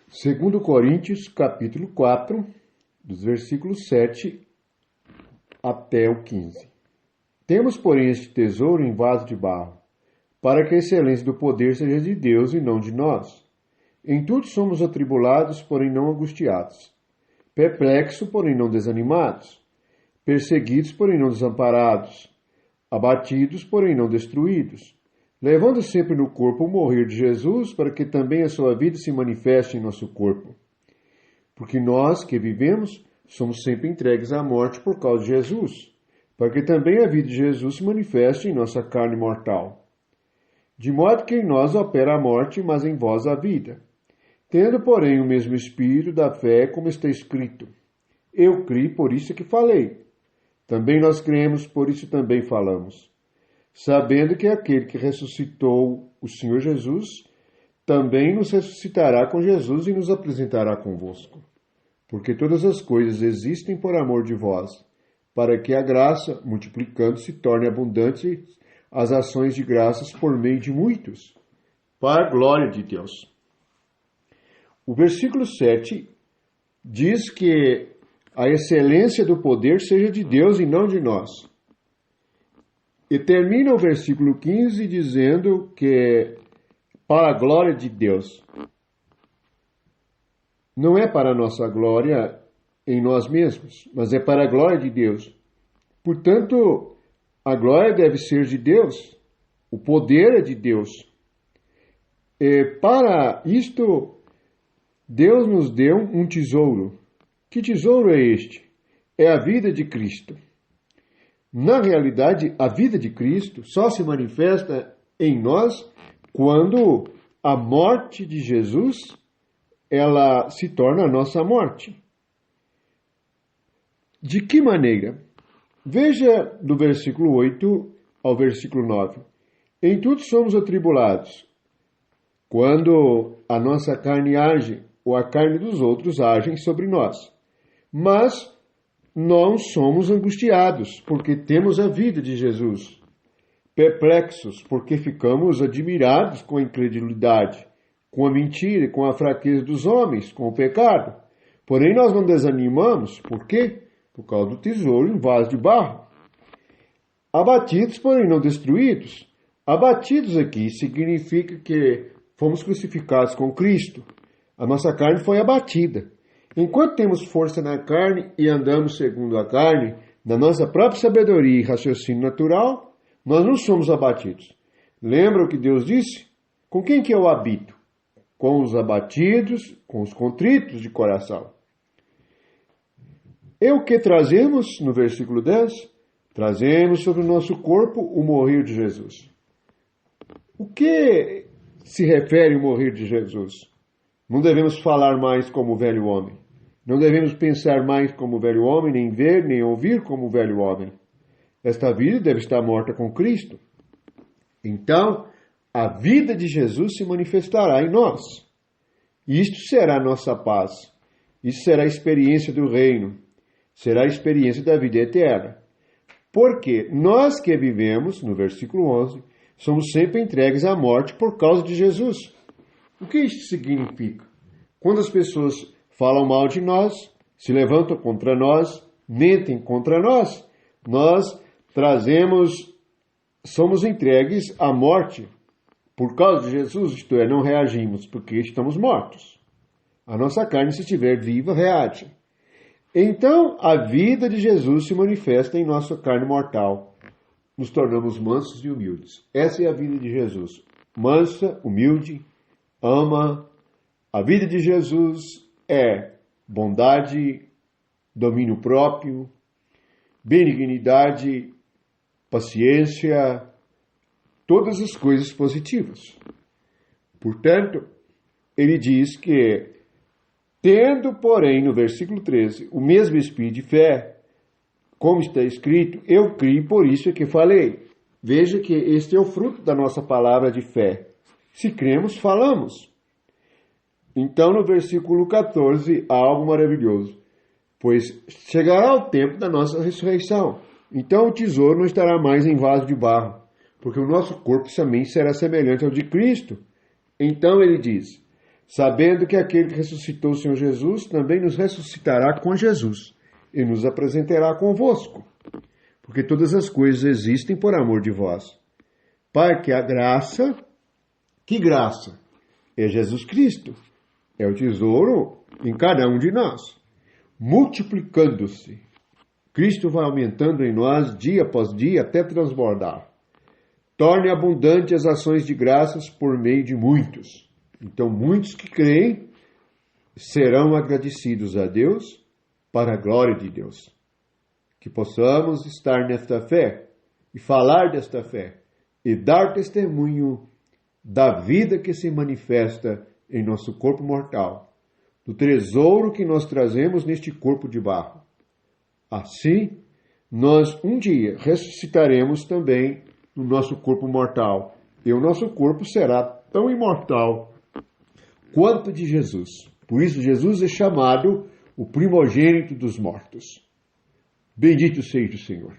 Segundo Coríntios, capítulo 4, dos versículos 7 até o 15. Temos, porém, este tesouro em vaso de barro, para que a excelência do poder seja de Deus e não de nós. Em tudo somos atribulados, porém não angustiados, perplexos, porém não desanimados, perseguidos, porém não desamparados, abatidos, porém não destruídos, levando sempre no corpo o morrer de Jesus, para que também a sua vida se manifeste em nosso corpo. Porque nós que vivemos somos sempre entregues à morte por causa de Jesus, para que também a vida de Jesus se manifeste em nossa carne mortal. De modo que em nós opera a morte, mas em vós a vida. Tendo, porém, o mesmo espírito da fé, como está escrito: Eu criei, por isso é que falei. Também nós cremos, por isso também falamos. Sabendo que aquele que ressuscitou o Senhor Jesus, também nos ressuscitará com Jesus e nos apresentará convosco. Porque todas as coisas existem por amor de vós, para que a graça, multiplicando-se, torne abundante as ações de graças por meio de muitos, para a glória de Deus. O versículo 7 diz que a excelência do poder seja de Deus e não de nós. E termina o versículo 15 dizendo que para a glória de Deus. Não é para a nossa glória em nós mesmos, mas é para a glória de Deus. Portanto, a glória deve ser de Deus, o poder é de Deus. E para isto, Deus nos deu um tesouro. Que tesouro é este? É a vida de Cristo. Na realidade, a vida de Cristo só se manifesta em nós quando a morte de Jesus ela se torna a nossa morte. De que maneira? Veja do versículo 8 ao versículo 9. Em tudo somos atribulados, quando a nossa carne age, ou a carne dos outros agem sobre nós. Mas não somos angustiados, porque temos a vida de Jesus. Perplexos, porque ficamos admirados com a incredulidade, com a mentira, com a fraqueza dos homens, com o pecado. Porém, nós não desanimamos. Por quê? Por causa do tesouro em vaso de barro. Abatidos, porém não destruídos. Abatidos aqui significa que fomos crucificados com Cristo. A nossa carne foi abatida. Enquanto temos força na carne e andamos segundo a carne, na nossa própria sabedoria e raciocínio natural, nós não somos abatidos. Lembra o que Deus disse? Com quem que eu habito? Com os abatidos, com os contritos de coração. E o que trazemos no versículo 10? Trazemos sobre o nosso corpo o morrer de Jesus. O que se refere ao morrer de Jesus? Não devemos falar mais como o velho homem. Não devemos pensar mais como o velho homem, nem ver, nem ouvir como o velho homem. Esta vida deve estar morta com Cristo. Então, a vida de Jesus se manifestará em nós. Isto será a nossa paz. Isso será a experiência do reino. Será a experiência da vida eterna. Porque nós que vivemos, no versículo 11, somos sempre entregues à morte por causa de Jesus. O que isso significa? Quando as pessoas falam mal de nós, se levantam contra nós, mentem contra nós, nós somos entregues à morte por causa de Jesus, isto é, não reagimos porque estamos mortos. A nossa carne, se estiver viva, reage. Então, a vida de Jesus se manifesta em nossa carne mortal. Nos tornamos mansos e humildes. Essa é a vida de Jesus. Mansa, humilde, ama. A vida de Jesus é bondade, domínio próprio, benignidade, paciência, todas as coisas positivas. Portanto, ele diz que, tendo, porém, no versículo 13, o mesmo espírito de fé, como está escrito, eu criei, por isso é que falei. Veja que este é o fruto da nossa palavra de fé. Se cremos, falamos. Então, no versículo 14, há algo maravilhoso. Pois chegará o tempo da nossa ressurreição. Então, o tesouro não estará mais em vaso de barro, porque o nosso corpo também será semelhante ao de Cristo. Então, ele diz, sabendo que aquele que ressuscitou o Senhor Jesus também nos ressuscitará com Jesus e nos apresentará convosco, porque todas as coisas existem por amor de vós. Pai, que a graça, que graça? É Jesus Cristo, é o tesouro em cada um de nós, multiplicando-se. Cristo vai aumentando em nós dia após dia até transbordar. Torne abundante as ações de graças por meio de muitos. Então, muitos que creem serão agradecidos a Deus para a glória de Deus. Que possamos estar nesta fé e falar desta fé e dar testemunho da vida que se manifesta em nosso corpo mortal, do tesouro que nós trazemos neste corpo de barro. Assim, nós um dia ressuscitaremos também no nosso corpo mortal, e o nosso corpo será tão imortal quanto de Jesus. Por isso, Jesus é chamado o primogênito dos mortos. Bendito seja o Senhor.